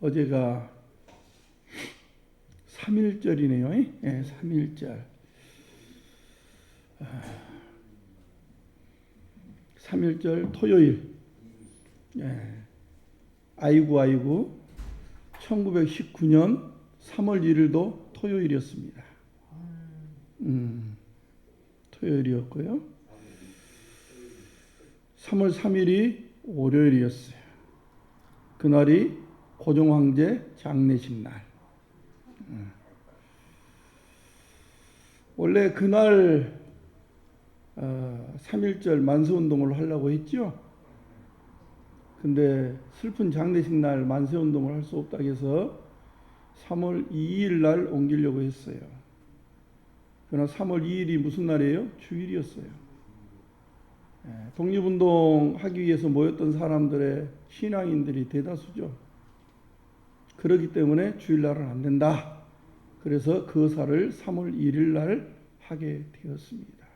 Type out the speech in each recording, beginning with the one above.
어제가 3.1절이네요. 예, 3.1절. 3.1절 토요일. 예. 아이고 1919년 3월 1일도 토요일이었습니다. 토요일이었고요. 3월 3일이 월요일이었어요. 그날이 고종황제 장례식 날. 원래 그날 3.1절 만세운동을 하려고 했죠. 근데 슬픈 장례식 날 만세운동을 할 수 없다고 해서 3월 2일 날 옮기려고 했어요. 그러나 3월 2일이 무슨 날이에요? 주일이었어요. 독립운동 하기 위해서 모였던 사람들의 신앙인들이 대다수죠. 그렇기 때문에 주일날은 안 된다. 그래서 거사를 3월 1일 날 하게 되었습니다.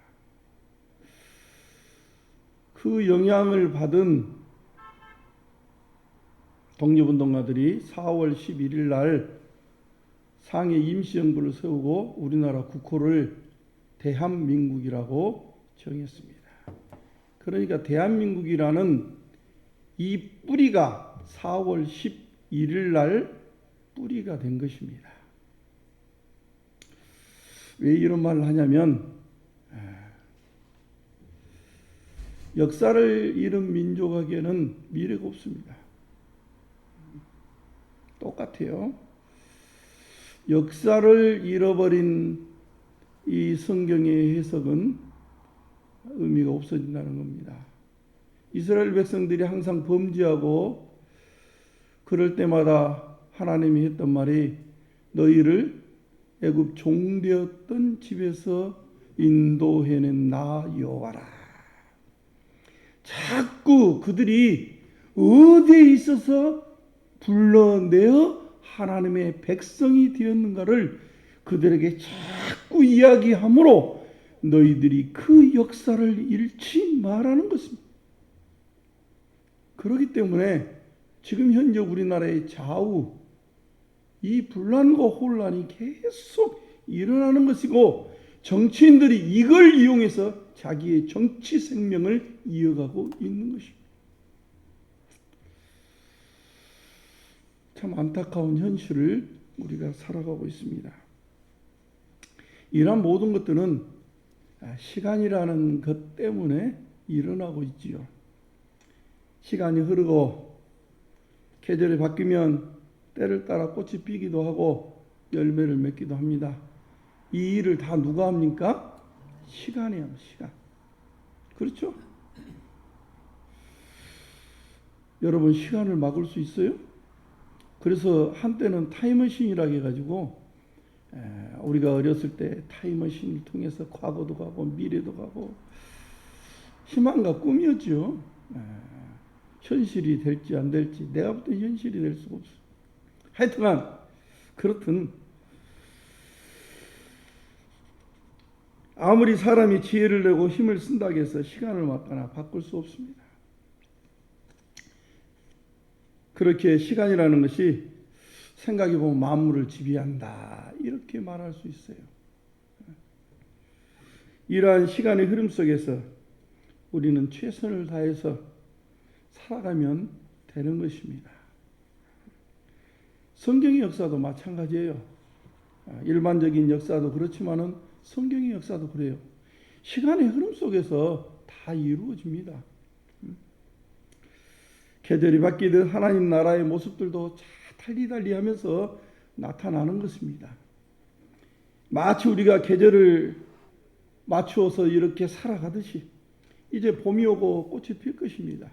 그 영향을 받은 독립운동가들이 4월 11일 날 상해 임시정부를 세우고 우리나라 국호를 대한민국이라고 정했습니다. 그러니까 대한민국이라는 이 뿌리가 4월 11일 날 뿌리가 된 것입니다. 왜 이런 말을 하냐면 역사를 잃은 민족에게는 미래가 없습니다. 똑같아요. 역사를 잃어버린 이 성경의 해석은 의미가 없어진다는 겁니다. 이스라엘 백성들이 항상 범죄하고 그럴 때마다 하나님이 했던 말이 너희를 애굽 종되었던 집에서 인도해낸 나 여호와라. 자꾸 그들이 어디에 있어서 불러내어 하나님의 백성이 되었는가를 그들에게 자꾸 이야기하므로 너희들이 그 역사를 잃지 말라는 것입니다. 그렇기 때문에 지금 현재 우리나라의 좌우 이 분란과 혼란이 계속 일어나는 것이고 정치인들이 이걸 이용해서 자기의 정치 생명을 이어가고 있는 것입니다. 참 안타까운 현실을 우리가 살아가고 있습니다. 이러한 모든 것들은 시간이라는 것 때문에 일어나고 있지요. 시간이 흐르고 계절이 바뀌면 때를 따라 꽃이 피기도 하고 열매를 맺기도 합니다. 이 일을 다 누가 합니까? 시간이에요. 시간. 그렇죠? 여러분 시간을 막을 수 있어요? 그래서 한때는 타임머신이라고 해가지고 우리가 어렸을 때 타임머신을 통해서 과거도 가고 미래도 가고 희망과 꿈이었죠. 현실이 될지 안 될지 내가 볼 때 현실이 될 수가 없어. 하여튼간 그렇든 아무리 사람이 지혜를 내고 힘을 쓴다고 해서 시간을 막거나 바꿀 수 없습니다. 그렇게 시간이라는 것이 생각해 보면 만물을 지배한다 이렇게 말할 수 있어요. 이러한 시간의 흐름 속에서 우리는 최선을 다해서 살아가면 되는 것입니다. 성경의 역사도 마찬가지예요. 일반적인 역사도 그렇지만은 성경의 역사도 그래요. 시간의 흐름 속에서 다 이루어집니다. 계절이 바뀌듯 하나님 나라의 모습들도 달리 하면서 나타나는 것입니다. 마치 우리가 계절을 맞추어서 이렇게 살아가듯이 이제 봄이 오고 꽃이 필 것입니다.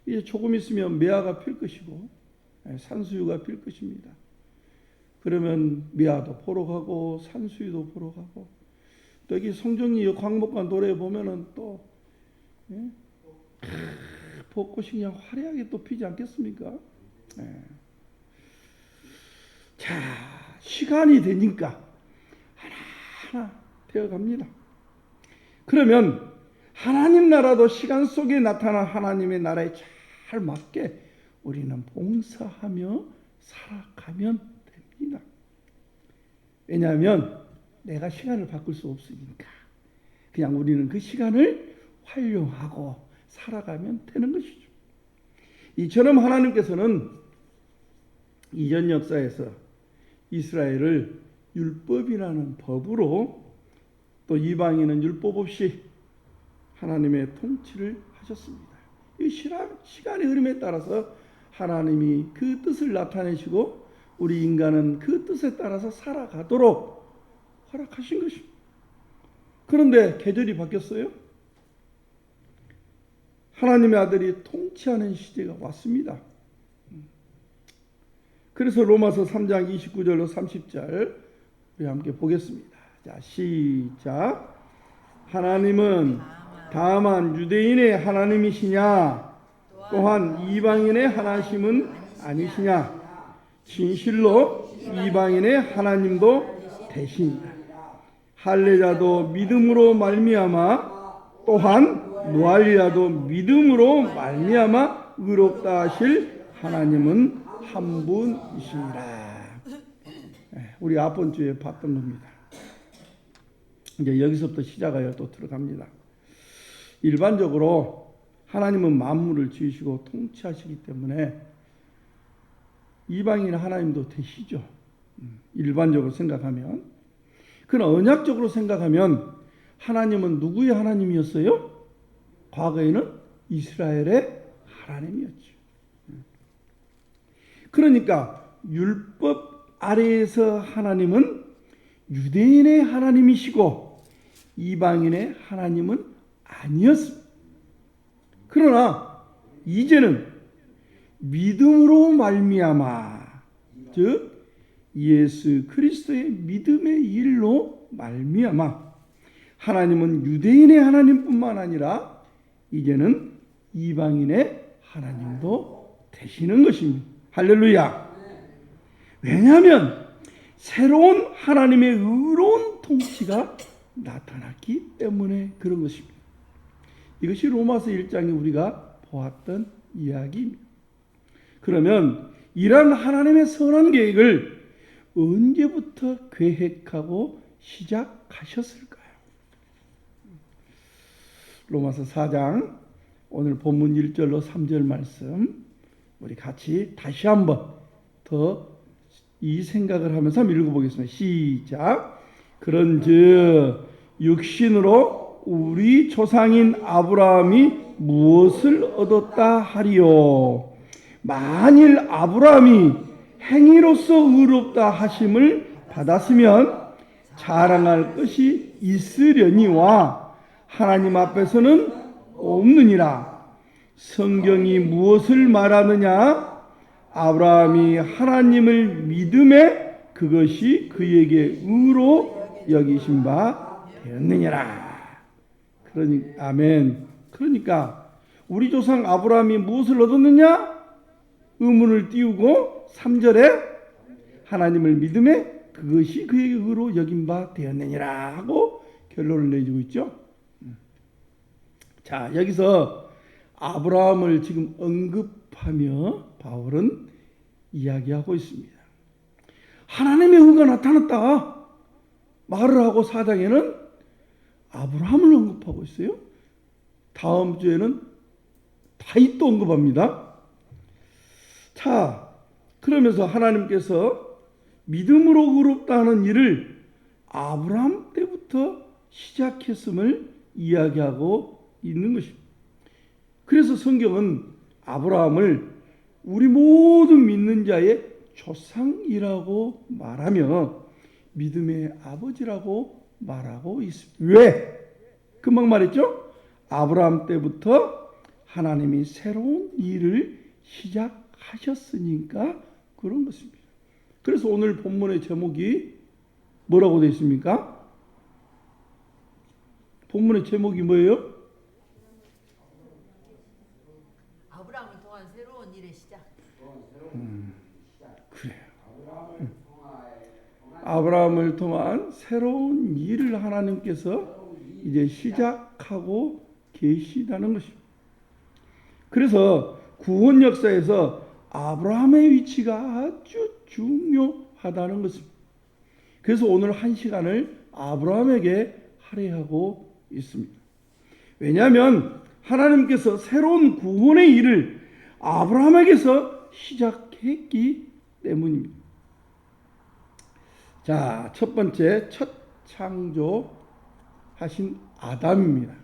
이제 조금 있으면 매화가 필 것이고 산수유가 필 것입니다. 그러면 매화도 보러 가고 산수유도 보러 가고 또 여기 송정리 광목관 도로에 보면은 또 벚꽃이 그냥 화려하게 또 피지 않겠습니까? 자, 시간이 되니까 하나하나 되어갑니다. 그러면 하나님 나라도 시간 속에 나타난 하나님의 나라에 잘 맞게 우리는 봉사하며 살아가면 됩니다. 왜냐하면 내가 시간을 바꿀 수 없으니까. 그냥 우리는 그 시간을 활용하고 살아가면 되는 것이죠. 이처럼 하나님께서는 이전 역사에서 이스라엘을 율법이라는 법으로, 또 이방인은 율법 없이 하나님의 통치를 하셨습니다. 이 시간의 흐름에 따라서 하나님이 그 뜻을 나타내시고 우리 인간은 그 뜻에 따라서 살아가도록 허락하신 것입니다. 그런데 계절이 바뀌었어요. 하나님의 아들이 통치하는 시대가 왔습니다. 그래서 로마서 3장 29절로 30절 우리 함께 보겠습니다. 자, 시작. 하나님은 다만 유대인의 하나님이시냐, 또한 이방인의 하나님은 아니시냐. 진실로 이방인의 하나님도 되시니라. 할례자도 믿음으로 말미암아, 또한 무할례자도 믿음으로 말미암아 의롭다 하실 하나님은 한 분이시니라. 우리 앞번 주에 봤던 겁니다. 이제 여기서부터 시작하여 또 들어갑니다. 일반적으로 하나님은 만물을 지으시고 통치하시기 때문에 이방인 하나님도 되시죠. 일반적으로 생각하면. 그러나 언약적으로 생각하면 하나님은 누구의 하나님이었어요? 과거에는 이스라엘의 하나님이었죠. 그러니까 율법 아래에서 하나님은 유대인의 하나님이시고 이방인의 하나님은 아니었습니다. 그러나 이제는 믿음으로 말미암아, 즉 예수 그리스도의 믿음의 일로 말미암아 하나님은 유대인의 하나님뿐만 아니라 이제는 이방인의 하나님도 되시는 것입니다. 할렐루야. 왜냐하면 새로운 하나님의 의로운 통치가 나타났기 때문에 그런 것입니다. 이것이 로마서 1장에 우리가 보았던 이야기입니다. 그러면 이러한 하나님의 선한 계획을 언제부터 계획하고 시작하셨을까요? 로마서 4장 오늘 본문 1절로 3절 말씀 우리 같이 다시 한번 더 이 생각을 하면서 한번 읽어보겠습니다. 시작. 그런즉 육신으로 우리 조상인 아브라함이 무엇을 얻었다 하리요? 만일 아브라함이 행위로서 의롭다 하심을 받았으면 자랑할 것이 있으려니와 하나님 앞에서는 없느니라. 성경이 무엇을 말하느냐? 아브라함이 하나님을 믿음에 그것이 그에게 의로 여기신 바 되었느니라. 아멘. 그러니까 우리 조상 아브라함이 무엇을 얻었느냐? 의문을 띄우고 3절에 하나님을 믿음에 그것이 그에게 의로 여긴 바 되었느니라 하고 결론을 내주고 있죠. 자, 여기서 아브라함을 지금 언급하며 바울은 이야기하고 있습니다. 하나님의 의가 나타났다 말을 하고 4장에는 아브라함을 언급하고 있어요. 다음 주에는 다윗도 언급합니다. 자, 그러면서 하나님께서 믿음으로 의롭다 하는 일을 아브라함 때부터 시작했음을 이야기하고 있는 것입니다. 그래서 성경은 아브라함을 우리 모든 믿는 자의 조상이라고 말하며 믿음의 아버지라고 말하고 있습니다. 왜? 금방 말했죠? 아브라함 때부터 하나님이 새로운 일을 시작하셨으니까 그런 것입니다. 그래서 오늘 본문의 제목이 뭐라고 되어 있습니까? 본문의 제목이 뭐예요? 아브라함을 통한 새로운 일의 시작. 그래요. 아브라함을 통한 새로운 일을 하나님께서 이제 시작하고 계시다는 것입니다. 그래서 구원 역사에서 아브라함의 위치가 아주 중요하다는 것입니다. 그래서 오늘 한 시간을 아브라함에게 할애하고 있습니다. 왜냐하면 하나님께서 새로운 구원의 일을 아브라함에게서 시작했기 때문입니다. 자, 첫 번째, 첫 창조하신 아담입니다.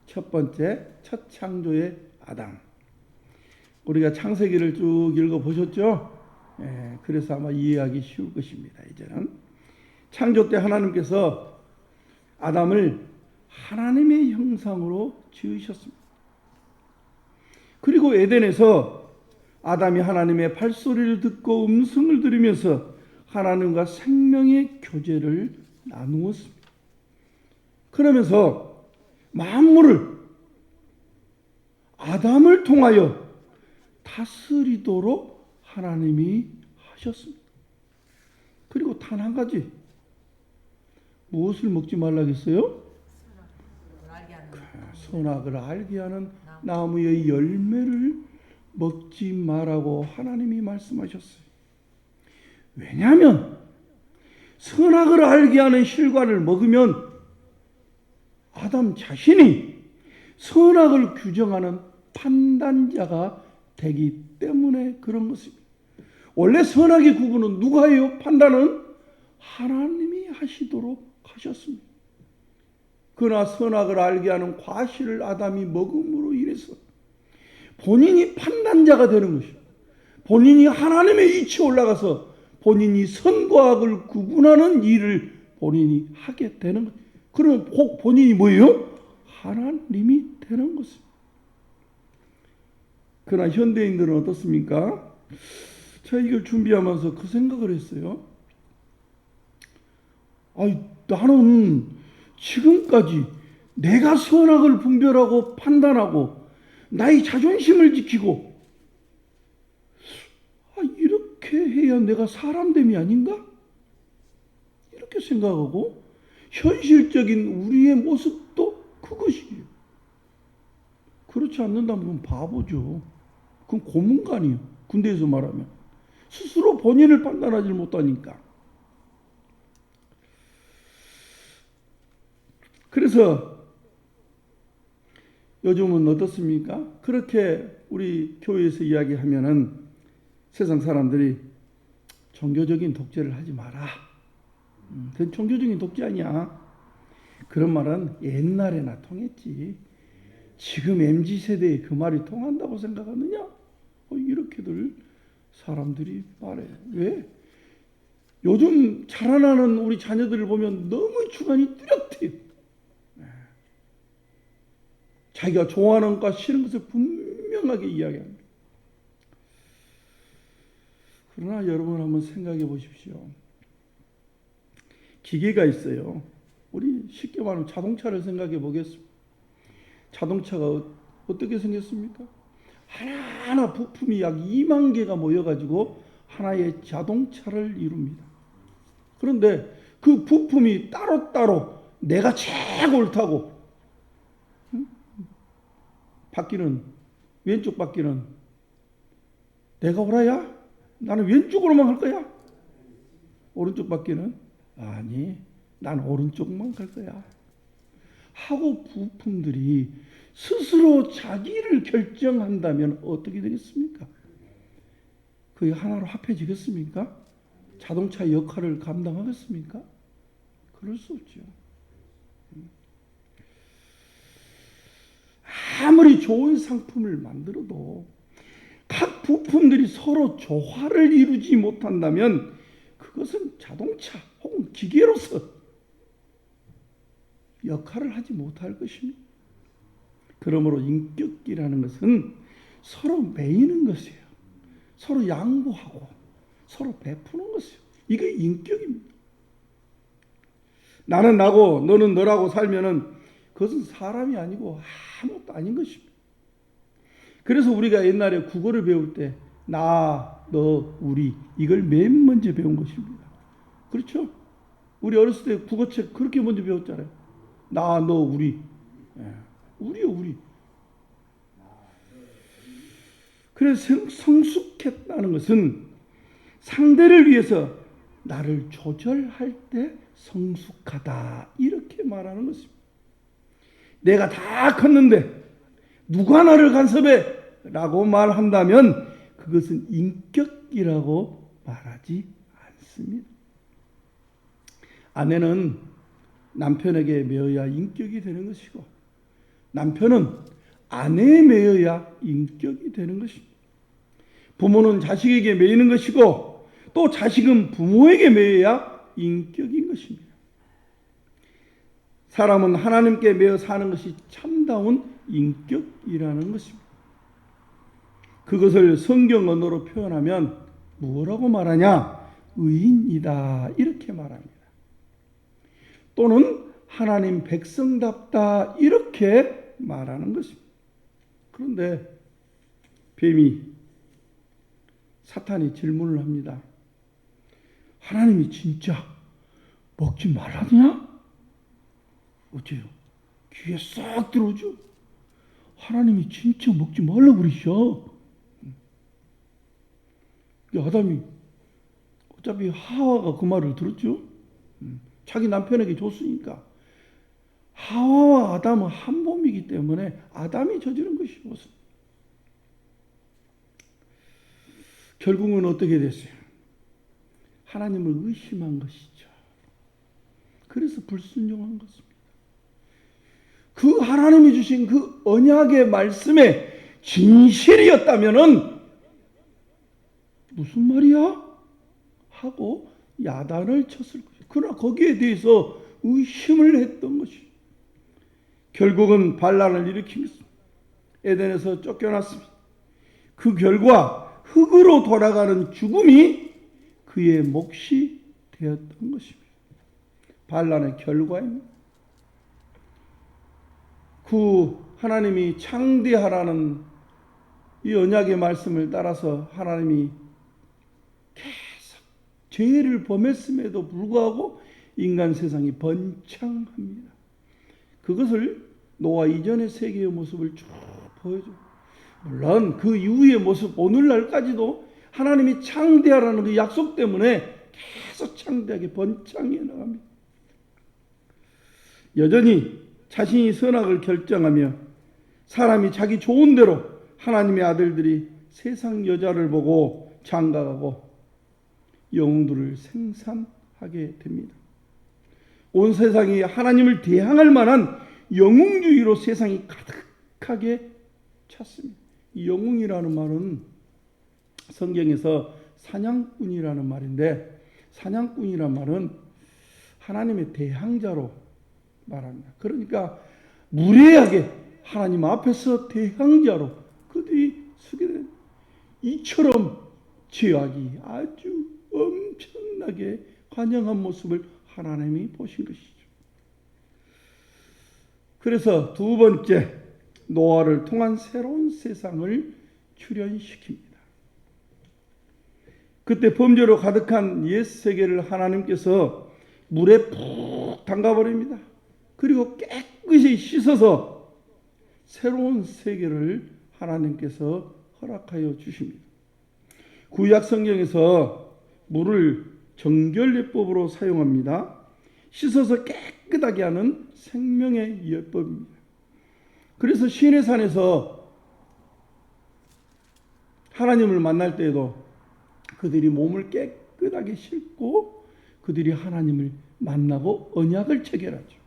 첫 번째, 첫 창조의 아담. 우리가 창세기를 쭉 읽어보셨죠? 그래서 아마 이해하기 쉬울 것입니다. 이제는 창조 때 하나님께서 아담을 하나님의 형상으로 지으셨습니다. 그리고 에덴에서 아담이 하나님의 발소리를 듣고 음성을 들으면서 하나님과 생명의 교제를 나누었습니다. 그러면서 만물을 아담을 통하여 다스리도록 하나님이 하셨습니다. 그리고 단 한 가지, 무엇을 먹지 말라겠어요? 선악을 알게 하는 나무의 열매를 먹지 말라고 하나님이 말씀하셨어요. 왜냐하면 선악을 알게 하는 실과를 먹으면 아담 자신이 선악을 규정하는 판단자가 되기 때문에 그런 것입니다. 원래 선악의 구분은 누가 해요? 판단은 하나님이 하시도록 하셨습니다. 그러나 선악을 알게 하는 과실을 아담이 먹음으로 인해서 본인이 판단자가 되는 것이요. 본인이 하나님의 위치에 올라가서 본인이 선과 악을 구분하는 일을 본인이 하게 되는 것. 그러면 본인이 뭐예요? 하나님이 되는 것입니다. 그러나 현대인들은 어떻습니까? 제가 이걸 준비하면서 그 생각을 했어요. 나는 지금까지 내가 선악을 분별하고 판단하고 나의 자존심을 지키고 이렇게 해야 내가 사람됨이 아닌가? 이렇게 생각하고 현실적인 우리의 모습도 그것이에요. 그렇지 않는다면 그건 바보죠. 그건 고문관이에요. 군대에서 말하면. 스스로 본인을 판단하지 못하니까. 그래서 요즘은 어떻습니까? 그렇게 우리 교회에서 이야기하면은 세상 사람들이 종교적인 독재를 하지 마라. 그건 종교적인 독재 아니야. 그런 말은 옛날에나 통했지. 지금 MZ세대에 그 말이 통한다고 생각하느냐? 이렇게들 사람들이 말해. 왜? 요즘 자라나는 우리 자녀들을 보면 너무 주관이 뚜렷해요. 자기가 좋아하는 것과 싫은 것을 분명하게 이야기합니다. 그러나 여러분 한번 생각해 보십시오. 기계가 있어요. 우리 쉽게 말하면 자동차를 생각해 보겠습니다. 자동차가 어떻게 생겼습니까? 하나하나 부품이 약 2만 개가 모여가지고 하나의 자동차를 이룹니다. 그런데 그 부품이 따로따로 내가 제일 옳다고, 바퀴는, 왼쪽 바퀴는 내가 옳아야? 나는 왼쪽으로만 갈 거야? 오른쪽 바퀴는? 아니, 난 오른쪽만 갈 거야. 하고 부품들이 스스로 자기를 결정한다면 어떻게 되겠습니까? 그게 하나로 합해지겠습니까? 자동차 역할을 감당하겠습니까? 그럴 수 없죠. 아무리 좋은 상품을 만들어도 각 부품들이 서로 조화를 이루지 못한다면 그것은 자동차 혹은 기계로서 역할을 하지 못할 것입니다. 그러므로 인격이라는 것은 서로 매이는 것이에요. 서로 양보하고 서로 베푸는 것이에요. 이게 인격입니다. 나는 나고 너는 너라고 살면은 그것은 사람이 아니고 아무것도 아닌 것입니다. 그래서 우리가 옛날에 국어를 배울 때 나, 너, 우리 이걸 맨 먼저 배운 것입니다. 그렇죠? 우리 어렸을 때 국어책 그렇게 먼저 배웠잖아요. 나, 너, 우리. 우리요, 우리. 그래서 성숙했다는 것은 상대를 위해서 나를 조절할 때 성숙하다 이렇게 말하는 것입니다. 내가 다 컸는데 누가 나를 간섭해? 라고 말한다면 그것은 인격이라고 말하지 않습니다. 아내는 남편에게 매어야 인격이 되는 것이고 남편은 아내에 매어야 인격이 되는 것입니다. 부모는 자식에게 매이는 것이고 또 자식은 부모에게 매여야 인격인 것입니다. 사람은 하나님께 매어 사는 것이 참다운 인격이라는 것입니다. 그것을 성경 언어로 표현하면 뭐라고 말하냐? 의인이다 이렇게 말합니다. 또는 하나님 백성답다 이렇게 말하는 것입니다. 그런데 사탄이 질문을 합니다. 하나님이 진짜 먹지 말라냐? 어째요? 귀에 싹 들어오죠? 하나님이 진짜 먹지 말라고 그러셔. 아담이 어차피 하와가 그 말을 들었죠. 자기 남편에게 줬으니까. 하와와 아담은 한 몸이기 때문에 아담이 저지른 것이었습니다. 결국은 어떻게 됐어요? 하나님을 의심한 것이죠. 그래서 불순종한 것입니다. 그 하나님이 주신 그 언약의 말씀에 진실이었다면은 무슨 말이야? 하고 야단을 쳤을 것이죠. 그러나 거기에 대해서 의심을 했던 것이죠. 결국은 반란을 일으키면서 에덴에서 쫓겨났습니다. 그 결과 흙으로 돌아가는 죽음이 그의 몫이 되었던 것입니다. 반란의 결과입니다. 그 하나님이 창대하라는 이 언약의 말씀을 따라서 하나님이 계속 죄를 범했음에도 불구하고 인간 세상이 번창합니다. 그것을 노아 이전의 세계의 모습을 쭉 보여줘요. 물론 그 이후의 모습 오늘날까지도 하나님이 창대하라는 그 약속 때문에 계속 창대하게 번창해 나갑니다. 여전히 자신이 선악을 결정하며 사람이 자기 좋은 대로 하나님의 아들들이 세상 여자를 보고 장가가고 영웅들을 생산하게 됩니다. 온 세상이 하나님을 대항할 만한 영웅주의로 세상이 가득하게 찼습니다. 이 영웅이라는 말은 성경에서 사냥꾼이라는 말인데 사냥꾼이라는 말은 하나님의 대항자로 말합니다. 그러니까 무례하게 하나님 앞에서 대항자로 그들이 서게 된 이처럼 죄악이 아주 엄청나게 관영한 모습을 하나님이 보신 것이죠. 그래서 두 번째 노아를 통한 새로운 세상을 출현시킵니다. 그때 범죄로 가득한 옛 세계를 하나님께서 물에 푹 담가버립니다. 그리고 깨끗이 씻어서 새로운 세계를 하나님께서 허락하여 주십니다. 구약 성경에서 물을 정결예법으로 사용합니다. 씻어서 깨끗하게 하는 생명의 예법입니다. 그래서 시내산에서 하나님을 만날 때에도 그들이 몸을 깨끗하게 씻고 그들이 하나님을 만나고 언약을 체결하죠.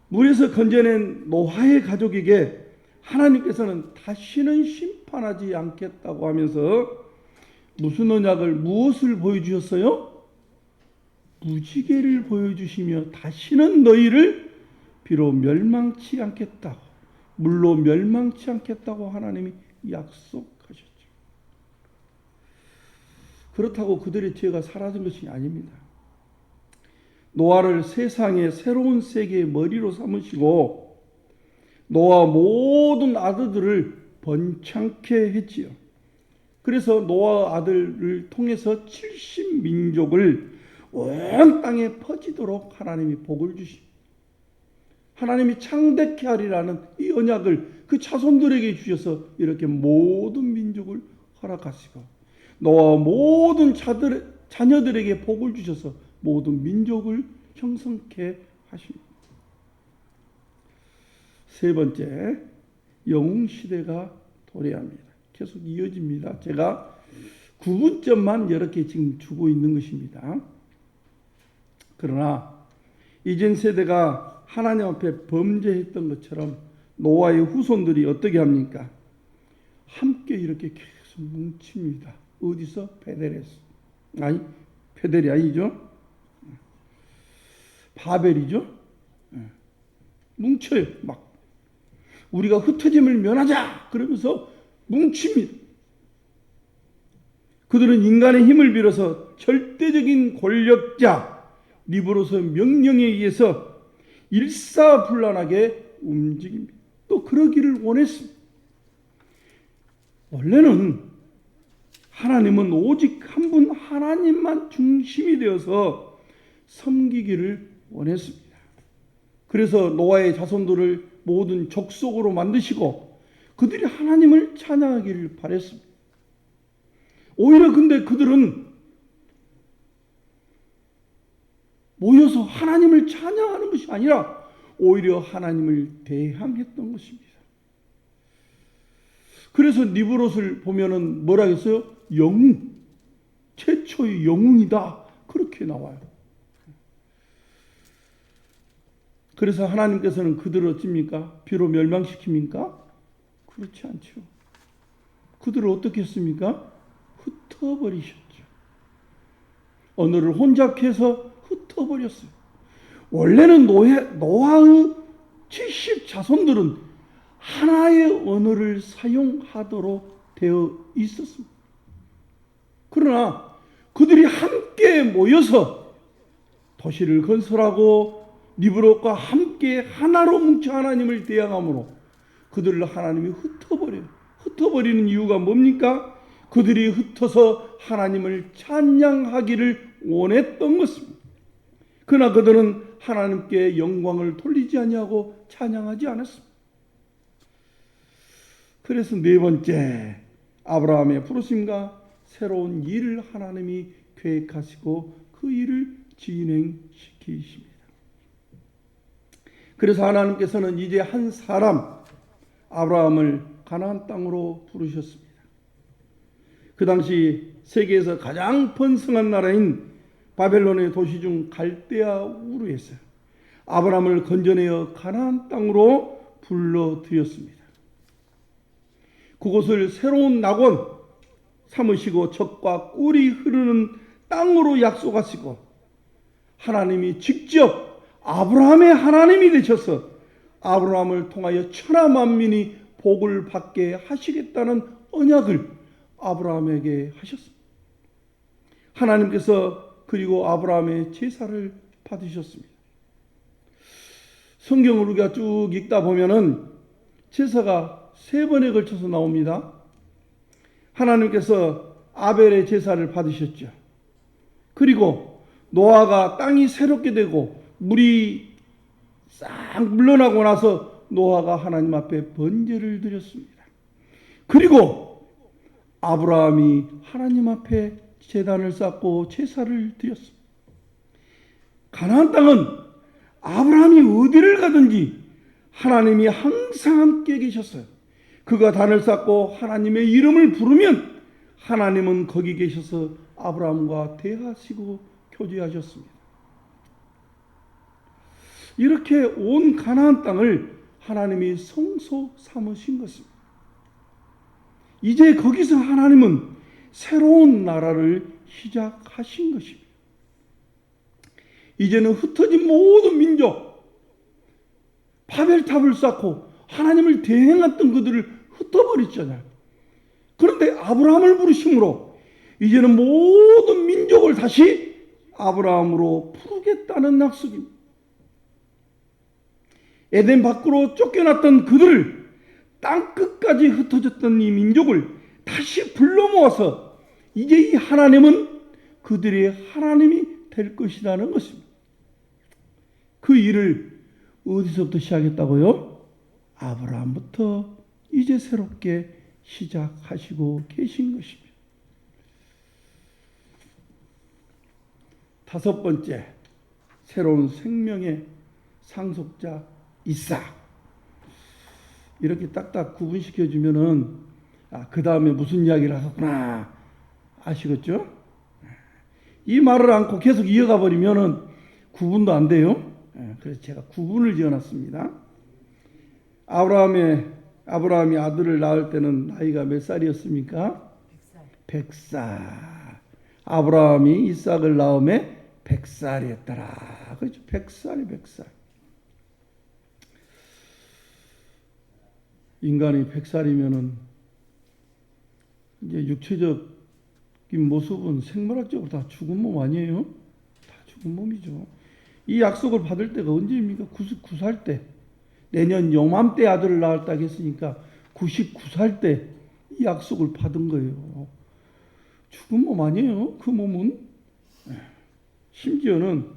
물에서 건져낸 노아의 가족에게 하나님께서는 다시는 심판하지 않겠다고 하면서 무슨 언약을 무엇을 보여주셨어요? 무지개를 보여주시며 다시는 너희를 비로 멸망치 않겠다고 물로 멸망치 않겠다고 하나님이 약속하셨죠. 그렇다고 그들의 죄가 사라진 것이 아닙니다. 노아를 세상의 새로운 세계의 머리로 삼으시고 노아 모든 아들들을 번창케 했지요. 그래서 노아 아들을 통해서 70민족을 온 땅에 퍼지도록 하나님이 복을 주십니다. 하나님이 창대케 하리라는 이 언약을 그 자손들에게 주셔서 이렇게 모든 민족을 허락하시고 노아와 모든 자녀들에게 복을 주셔서 모든 민족을 형성케 하십니다. 세 번째, 영웅시대가 도래합니다. 계속 이어집니다. 제가 구분점만 이렇게 지금 주고 있는 것입니다. 그러나 이전 세대가 하나님 앞에 범죄했던 것처럼 노아의 후손들이 어떻게 합니까? 함께 이렇게 계속 뭉칩니다. 어디서? 베델에서. 아니, 베델이 아니죠. 바벨이죠. 뭉쳐요. 막 우리가 흩어짐을 면하자 그러면서 뭉칩니다. 그들은 인간의 힘을 빌어서 절대적인 권력자 리브로서 명령에 의해서 일사불란하게 움직입니다. 또 그러기를 원했습니다. 원래는 하나님은 오직 한 분 하나님만 중심이 되어서 섬기기를 원했습니다. 그래서 노아의 자손들을 모든 족속으로 만드시고 그들이 하나님을 찬양하기를 바랬습니다. 오히려 근데 그들은 모여서 하나님을 찬양하는 것이 아니라 오히려 하나님을 대항했던 것입니다. 그래서 니브롯을 보면은 뭐라 했어요? 영웅, 최초의 영웅이다. 그렇게 나와요. 그래서 하나님께서는 그들을 어찌입니까? 비로 멸망시킵니까? 그렇지 않죠. 그들을 어떻게 했습니까? 흩어버리셨죠. 언어를 혼잡케 해서 흩어버렸어요. 원래는 노아의 70 자손들은 하나의 언어를 사용하도록 되어 있었습니다. 그러나 그들이 함께 모여서 도시를 건설하고 니브롯과 함께 하나로 뭉쳐 하나님을 대항함으로 그들을 하나님이 흩어버려요. 흩어버리는 이유가 뭡니까? 그들이 흩어서 하나님을 찬양하기를 원했던 것입니다. 그러나 그들은 하나님께 영광을 돌리지 아니하고 찬양하지 않았습니다. 그래서 네 번째, 아브라함의 부르심과 새로운 일을 하나님이 계획하시고 그 일을 진행시키십니다. 그래서 하나님께서는 이제 한 사람 아브라함을 가나안 땅으로 부르셨습니다. 그 당시 세계에서 가장 번성한 나라인 바벨론의 도시 중 갈대아 우르에서 아브라함을 건져내어 가나안 땅으로 불러들였습니다. 그곳을 새로운 낙원 삼으시고 젖과 꿀이 흐르는 땅으로 약속하시고 하나님이 직접 아브라함의 하나님이 되셔서 아브라함을 통하여 천하 만민이 복을 받게 하시겠다는 언약을 아브라함에게 하셨습니다. 하나님께서 그리고 아브라함의 제사를 받으셨습니다. 성경을 우리가 쭉 읽다 보면은 제사가 3번에 걸쳐서 나옵니다. 하나님께서 아벨의 제사를 받으셨죠. 그리고 노아가 땅이 새롭게 되고 물이 싹 물러나고 나서 노아가 하나님 앞에 번제를 드렸습니다. 그리고 아브라함이 하나님 앞에 제단을 쌓고 제사를 드렸습니다. 가나안 땅은 아브라함이 어디를 가든지 하나님이 항상 함께 계셨어요. 그가 단을 쌓고 하나님의 이름을 부르면 하나님은 거기 계셔서 아브라함과 대하시고 교제하셨습니다. 이렇게 온 가나안 땅을 하나님이 성소 삼으신 것입니다. 이제 거기서 하나님은 새로운 나라를 시작하신 것입니다. 이제는 흩어진 모든 민족, 바벨탑을 쌓고 하나님을 대행했던 그들을 흩어버렸잖아요. 그런데 아브라함을 부르심으로 이제는 모든 민족을 다시 아브라함으로 부르겠다는 약속입니다. 에덴 밖으로 쫓겨났던 그들을 땅끝까지 흩어졌던 이 민족을 다시 불러 모아서 이제 이 하나님은 그들의 하나님이 될 것이라는 것입니다. 그 일을 어디서부터 시작했다고요? 아브라함부터 이제 새롭게 시작하시고 계신 것입니다. 다섯 번째, 새로운 생명의 상속자 이삭. 이렇게 딱딱 구분시켜 주면은 그 다음에 무슨 이야기를 하셨구나 아시겠죠? 이 말을 않고 계속 이어가 버리면은 구분도 안 돼요. 그래서 제가 구분을 지어놨습니다. 아브라함이 아들을 낳을 때는 나이가 몇 살이었습니까? 100살. 아브라함이 이삭을 낳음에 100살이었더라. 그렇죠. 100살이 100살. 인간이 100살이면은 이제 육체적인 모습은 생물학적으로 다 죽은 몸 아니에요? 다 죽은 몸이죠. 이 약속을 받을 때가 언제입니까? 99살 때. 내년 요맘때 아들을 낳았다고 했으니까 99살 때 이 약속을 받은 거예요. 죽은 몸 아니에요? 그 몸은. 심지어는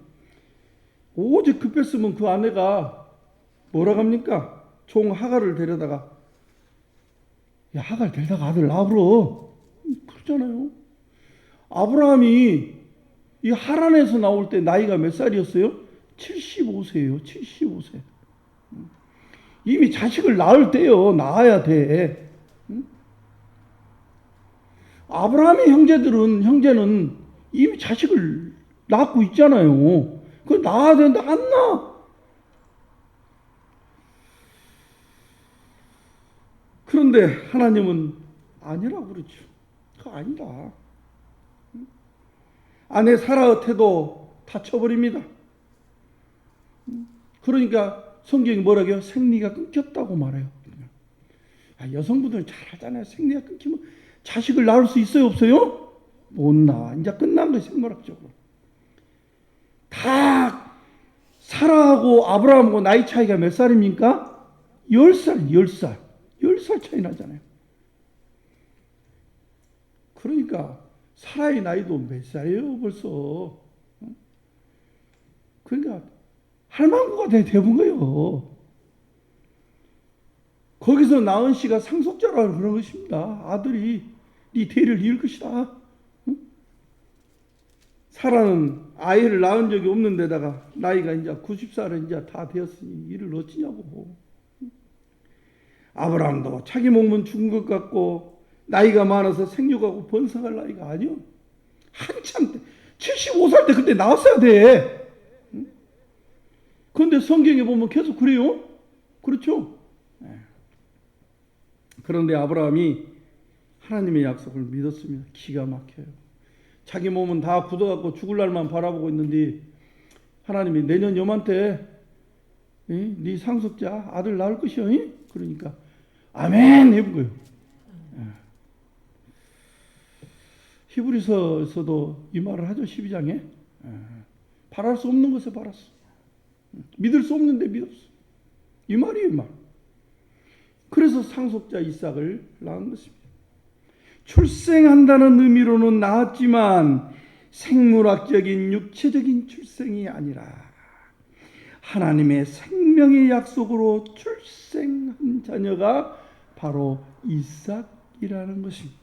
오직 급했으면 그 아내가 뭐라고 합니까? 종 하갈을 데려다가 야, 하갈 데려다가 아들 낳으러 그러잖아요. 아브라함이 이 하란에서 나올 때 나이가 몇 살이었어요? 75세예요. 75세. 이미 자식을 낳을 때요. 낳아야 돼. 아브라함의 형제는 이미 자식을 낳고 있잖아요. 그거 낳아야 된다. 안 낳아. 그런데 하나님은 아니라고 그러죠. 그거 아니다. 아내 사라의 태도 다쳐버립니다. 그러니까 성경이 뭐라고요? 생리가 끊겼다고 말해요. 여성분들은 잘 알잖아요. 생리가 끊기면 자식을 낳을 수 있어요? 없어요? 못 낳아. 이제 끝난 거예요. 생물학적으로. 다 사라하고 아브라함하고 나이 차이가 몇 살입니까? 10살. 10살 차이 나잖아요. 그러니까 사라의 나이도 몇 살이에요 벌써. 그러니까 할망구가 돼본 거예요. 거기서 나은 씨가 상속자라고 그런 것입니다. 아들이 네 대를 이을 것이다. 사라는 아이를 낳은 적이 없는 데다가 나이가 이제 90살은 이제 다 되었으니 이를 어찌냐고. 아브라함도 자기 몸은 죽은 것 같고 나이가 많아서 생육하고 번성할 나이가 아니요. 한참 때 75살 때 그때 나왔어야 돼. 그런데 성경에 보면 계속 그래요. 그렇죠? 그런데 아브라함이 하나님의 약속을 믿었습니다. 기가 막혀요. 자기 몸은 다 굳어갖고 죽을 날만 바라보고 있는데 하나님이 내년 요맘때 네 상속자 아들 낳을 것이요. 그러니까 아멘 해본 거예요. 히브리서에서도 이 말을 하죠. 12장에 바랄 수 없는 것에 바랐어. 믿을 수 없는데 믿었어. 이 말이에요. 이 말. 그래서 상속자 이삭을 낳은 것입니다. 출생한다는 의미로는 낳았지만 생물학적인 육체적인 출생이 아니라 하나님의 생명의 약속으로 출생한 자녀가 바로 이삭이라는 것입니다.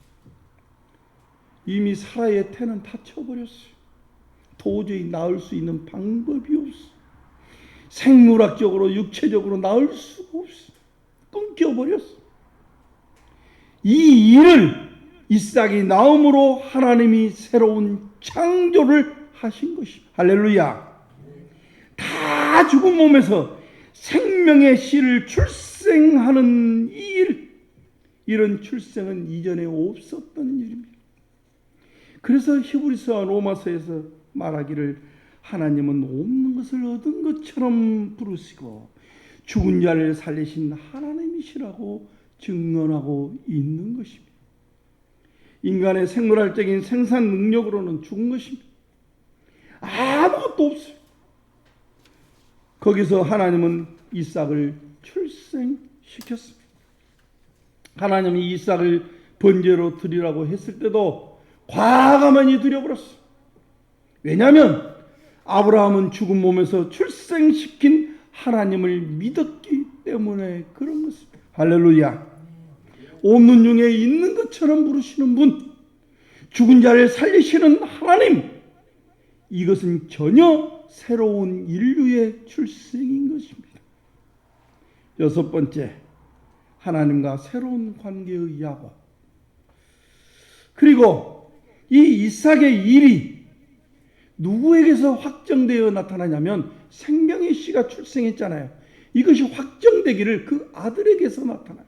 이미 사라의 태는 다쳐버렸어요. 도저히 낳을 수 있는 방법이 없어. 생물학적으로 육체적으로 낳을 수가 없어. 끊겨버렸어. 이 일을 이삭이 낳음으로 하나님이 새로운 창조를 하신 것입니다. 할렐루야. 다 죽은 몸에서 생명의 씨를 출생하는 이 일, 이런 출생은 이전에 없었던 일입니다. 그래서 히브리서와 로마서에서 말하기를 하나님은 없는 것을 얻은 것처럼 부르시고 죽은 자를 살리신 하나님이시라고 증언하고 있는 것입니다. 인간의 생물학적인 생산 능력으로는 죽은 것입니다. 아무것도 없어요. 거기서 하나님은 이삭을 출생시켰습니다. 하나님이 이삭을 번제로 드리라고 했을 때도 과감하니 드려버렸어요. 왜냐하면 아브라함은 죽은 몸에서 출생시킨 하나님을 믿었기 때문에 그런 것입니다. 할렐루야. 없는 중에 있는 것처럼 부르시는 분, 죽은 자를 살리시는 하나님, 이것은 전혀 새로운 인류의 출생인 것입니다. 여섯 번째, 하나님과 새로운 관계의 야곱. 그리고 이 이삭의 일이 누구에게서 확정되어 나타나냐면 생명의 씨가 출생했잖아요. 이것이 확정되기를 그 아들에게서 나타나요.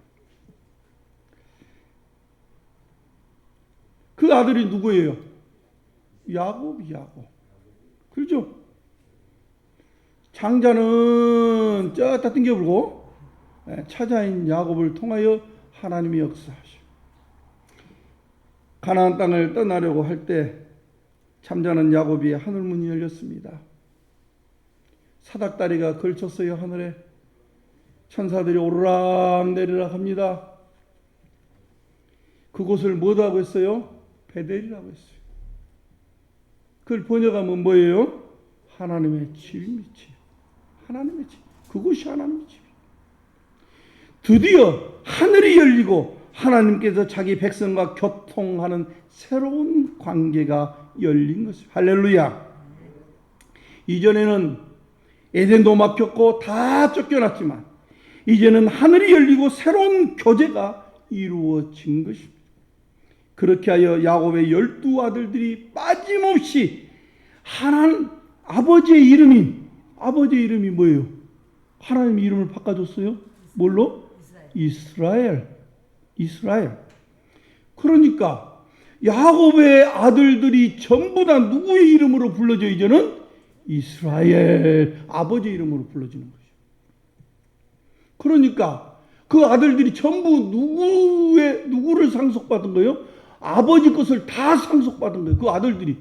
그 아들이 누구예요? 야곱이 야곱. 그렇죠? 장자는 쩌다 땡겨불고 차자인 야곱을 통하여 하나님이 역사하시고 가나안 땅을 떠나려고 할 때 잠자는 야곱이 하늘문이 열렸습니다. 사닥다리가 걸쳤어요. 하늘에 천사들이 오르락 내리락 합니다. 그곳을 뭐라고 했어요? 베델이라고 했어요. 그걸 번역하면 뭐예요? 하나님의 집이지요. 하나님의 집. 그곳이 하나님의 집이에요. 드디어 하늘이 열리고 하나님께서 자기 백성과 교통하는 새로운 관계가 열린 것입니다. 할렐루야. 이전에는 에덴도 막혔고 다 쫓겨났지만 이제는 하늘이 열리고 새로운 교제가 이루어진 것입니다. 그렇게 하여 야곱의 12 아들들이 빠짐없이 하나님 아버지의 이름이 뭐예요? 하나님의 이름을 바꿔줬어요. 뭘로? 이스라엘. 그러니까 야곱의 아들들이 전부 다 누구의 이름으로 불러져? 이제는 이스라엘 아버지 이름으로 불러지는 거죠. 그러니까 그 아들들이 전부 누구를 상속받은 거예요? 아버지 것을 다 상속받은 거예요. 그 아들들이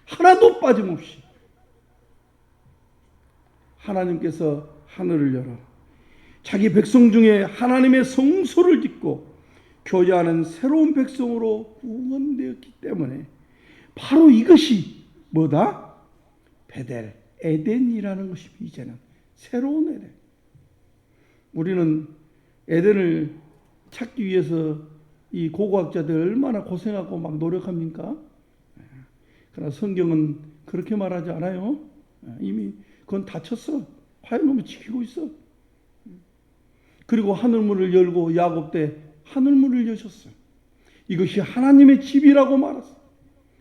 하나도 빠짐없이. 하나님께서 하늘을 열어 자기 백성 중에 하나님의 성소를 짓고 교제하는 새로운 백성으로 구원되었기 때문에 바로 이것이 뭐다? 베델, 에덴이라는 것입니다. 이제는 새로운 에덴. 우리는 에덴을 찾기 위해서 이 고고학자들 얼마나 고생하고 막 노력합니까? 그러나 성경은 그렇게 말하지 않아요. 이미 그건 닫혔어. 화해놈이 지키고 있어. 그리고 하늘문을 열고 야곱 때 하늘문을 여셨어요. 이것이 하나님의 집이라고 말했어요.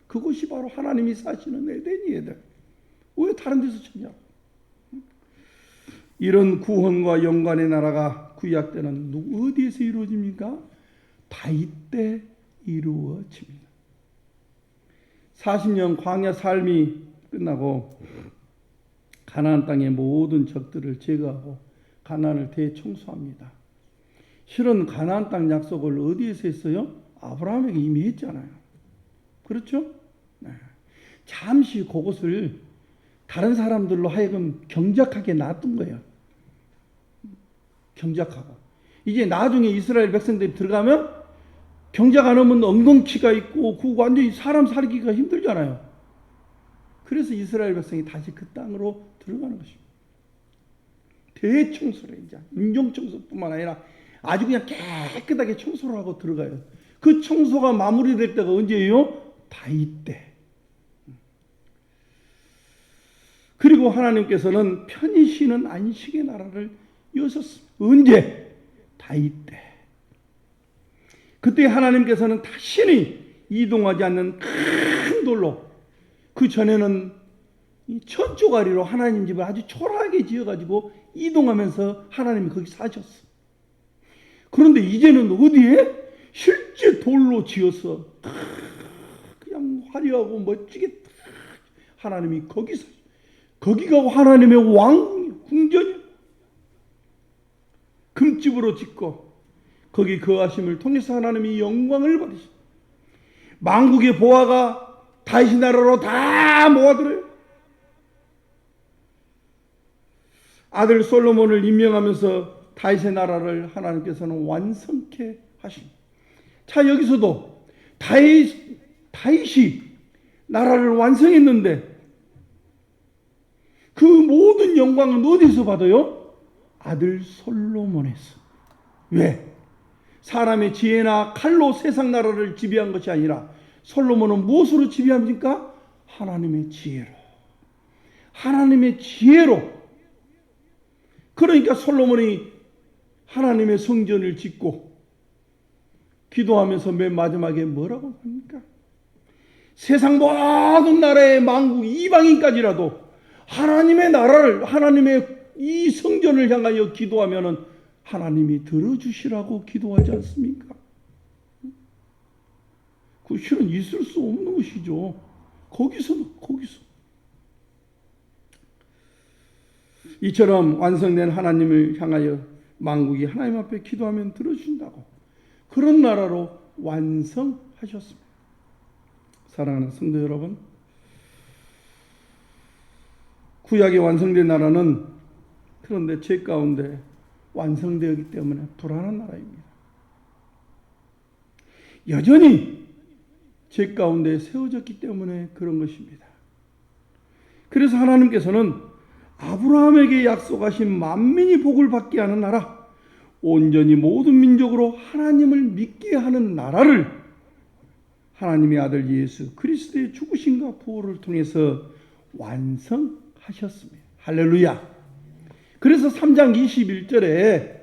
그것이 바로 하나님이 사시는 에덴이 에덴. 왜 다른 데서 찾냐고. 이런 구원과 영광의 나라가 구약 때는 어디에서 이루어집니까? 다윗 때 이루어집니다. 40년 광야 삶이 끝나고 가나안 땅의 모든 적들을 제거하고 가나안을 대청소합니다. 실은 가나안 땅 약속을 어디에서 했어요? 아브라함에게 이미 했잖아요. 그렇죠? 네. 잠시 그것을 다른 사람들로 하여금 경작하게 놔둔 거예요. 경작하고. 이제 나중에 이스라엘 백성들이 들어가면 경작 안 하면 엉겅퀴가 있고 그 완전히 사람 살기가 힘들잖아요. 그래서 이스라엘 백성이 다시 그 땅으로 들어가는 것입니다. 대청소를 이제 인종청소뿐만 아니라 아주 그냥 깨끗하게 청소를 하고 들어가요. 그 청소가 마무리될 때가 언제예요? 다윗 때. 그리고 하나님께서는 편히 쉬는 안식의 나라를 여셨습니다. 언제? 다윗 때. 그때 하나님께서는 다시는 이동하지 않는 큰 돌로, 그 전에는 천조가리로 하나님 집을 아주 초라하게 지어가지고 이동하면서 하나님이 거기 사셨어. 그런데 이제는 어디에? 실제 돌로 지어서 그냥 화려하고 멋지게 하나님이 거기서, 거기가 하나님의 왕 궁전이에요. 금집으로 짓고 거기 거하심을 통해서 하나님이 영광을 받으시고 만국의 보화가 다윗의 나라로 다 모아들어요. 아들 솔로몬을 임명하면서 다윗의 나라를 하나님께서는 완성케 하십니다. 자, 여기서도 다윗이 나라를 완성했는데 그 모든 영광은 어디서 받아요? 아들 솔로몬에서. 왜? 사람의 지혜나 칼로 세상 나라를 지배한 것이 아니라 솔로몬은 무엇으로 지배합니까? 하나님의 지혜로. 하나님의 지혜로. 그러니까 솔로몬이 하나님의 성전을 짓고 기도하면서 맨 마지막에 뭐라고 합니까? 세상 모든 나라의 만국 이방인까지라도 하나님의 나라를, 하나님의 이 성전을 향하여 기도하면은 하나님이 들어주시라고 기도하지 않습니까? 그 실은 있을 수 없는 것이죠. 거기서. 이처럼 완성된 하나님을 향하여 만국이 하나님 앞에 기도하면 들어준다고. 그런 나라로 완성하셨습니다. 사랑하는 성도 여러분, 구약에 완성된 나라는 그런데 죄 가운데 완성되었기 때문에 불안한 나라입니다. 여전히 죄 가운데 세워졌기 때문에 그런 것입니다. 그래서 하나님께서는 아브라함에게 약속하신 만민이 복을 받게 하는 나라, 온전히 모든 민족으로 하나님을 믿게 하는 나라를 하나님의 아들 예수 그리스도의 죽으심과 부활을 통해서 완성하셨습니다. 할렐루야. 그래서 3장 21절에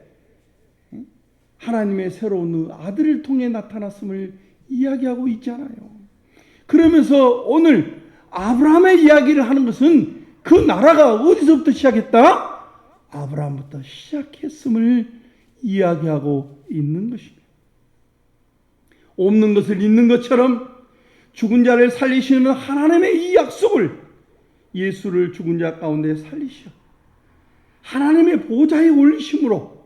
하나님의 새로운 아들을 통해 나타났음을 이야기하고 있잖아요. 그러면서 오늘 아브라함의 이야기를 하는 것은 그 나라가 어디서부터 시작했다? 아브라함부터 시작했음을 이야기하고 있는 것입니다. 없는 것을 있는 것처럼 죽은 자를 살리시는 하나님의 이 약속을 예수를 죽은 자 가운데 살리시어 하나님의 보좌에 올리심으로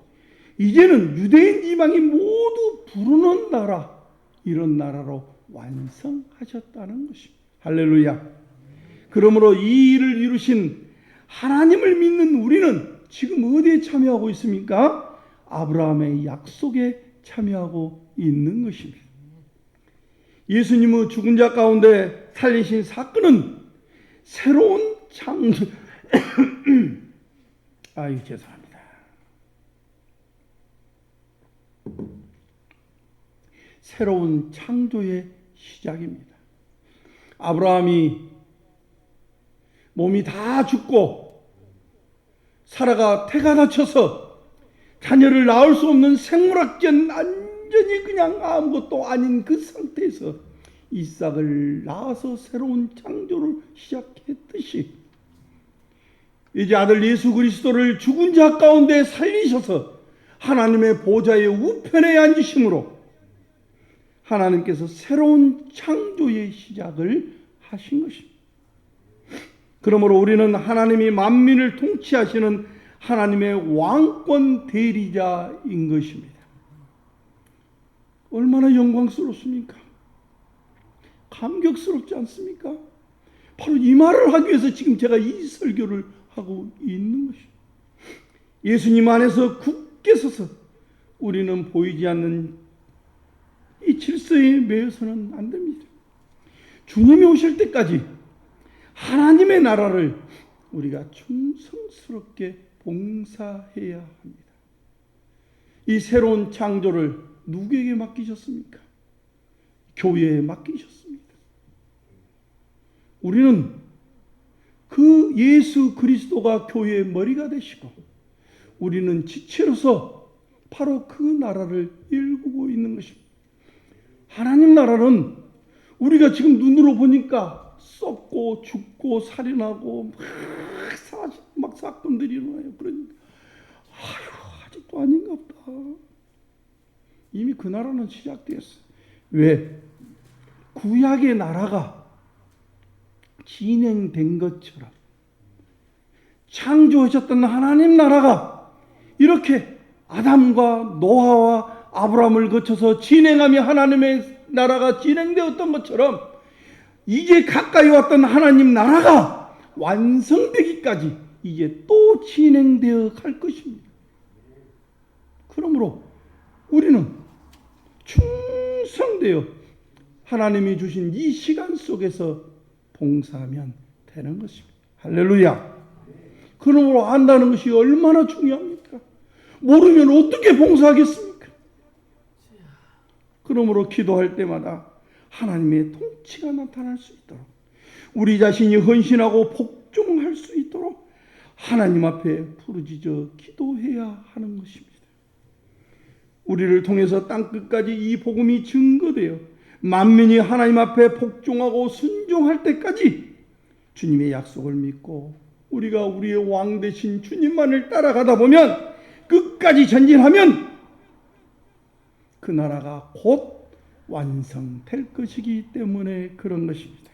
이제는 유대인 이방인 모두 부르는 나라, 이런 나라로 완성하셨다는 것입니다. 할렐루야. 그러므로 이 일을 이루신 하나님을 믿는 우리는 지금 어디에 참여하고 있습니까? 아브라함의 약속에 참여하고 있는 것입니다. 예수님의 죽은 자 가운데 살리신 사건은 새로운 창조 죄송합니다. 새로운 창조의 시작입니다. 아브라함이 몸이 다 죽고 사라가 태가 다쳐서 자녀를 낳을 수 없는 생물학적 완전히 그냥 아무것도 아닌 그 상태에서 이삭을 낳아서 새로운 창조를 시작했듯이 이제 아들 예수 그리스도를 죽은 자 가운데 살리셔서 하나님의 보좌의 우편에 앉으심으로 하나님께서 새로운 창조의 시작을 하신 것입니다. 그러므로 우리는 하나님이 만민을 통치하시는 하나님의 왕권 대리자인 것입니다. 얼마나 영광스럽습니까? 감격스럽지 않습니까? 바로 이 말을 하기 위해서 지금 제가 이 설교를 하고 있는 것입니다. 예수님 안에서 굳게 서서 우리는 보이지 않는 이 질서에 매여서는 안 됩니다. 주님이 오실 때까지 하나님의 나라를 우리가 충성스럽게 봉사해야 합니다. 이 새로운 창조를 누구에게 맡기셨습니까? 교회에 맡기셨습니다. 우리는 그 예수 그리스도가 교회의 머리가 되시고 우리는 지체로서 바로 그 나라를 일구고 있는 것입니다. 하나님 나라는 우리가 지금 눈으로 보니까 썩고 죽고 살인하고 막 사건들이 일어나요. 그러니까 아직도 아닌가 보다. 이미 그 나라는 시작되었어요. 왜? 구약의 나라가 진행된 것처럼 창조하셨던 하나님 나라가 이렇게 아담과 노아와 아브라함을 거쳐서 진행하며 하나님의 나라가 진행되었던 것처럼 이제 가까이 왔던 하나님 나라가 완성되기까지 이제 또 진행되어 갈 것입니다. 그러므로 우리는 충성되어 하나님이 주신 이 시간 속에서 봉사하면 되는 것입니다. 할렐루야. 그러므로 안다는 것이 얼마나 중요합니까? 모르면 어떻게 봉사하겠습니까? 그러므로 기도할 때마다 하나님의 통치가 나타날 수 있도록, 우리 자신이 헌신하고 복종할 수 있도록 하나님 앞에 부르짖어 기도해야 하는 것입니다. 우리를 통해서 땅끝까지 이 복음이 증거되어 만민이 하나님 앞에 복종하고 순종할 때까지 주님의 약속을 믿고 우리가 우리의 왕 되신 주님만을 따라가다 보면, 끝까지 전진하면 그 나라가 곧 완성될 것이기 때문에 그런 것입니다.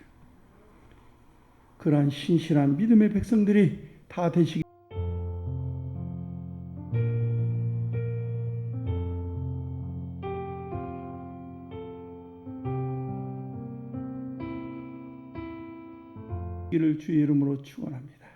그러한 신실한 믿음의 백성들이 다 되시기 를 주의 이름으로 축원합니다.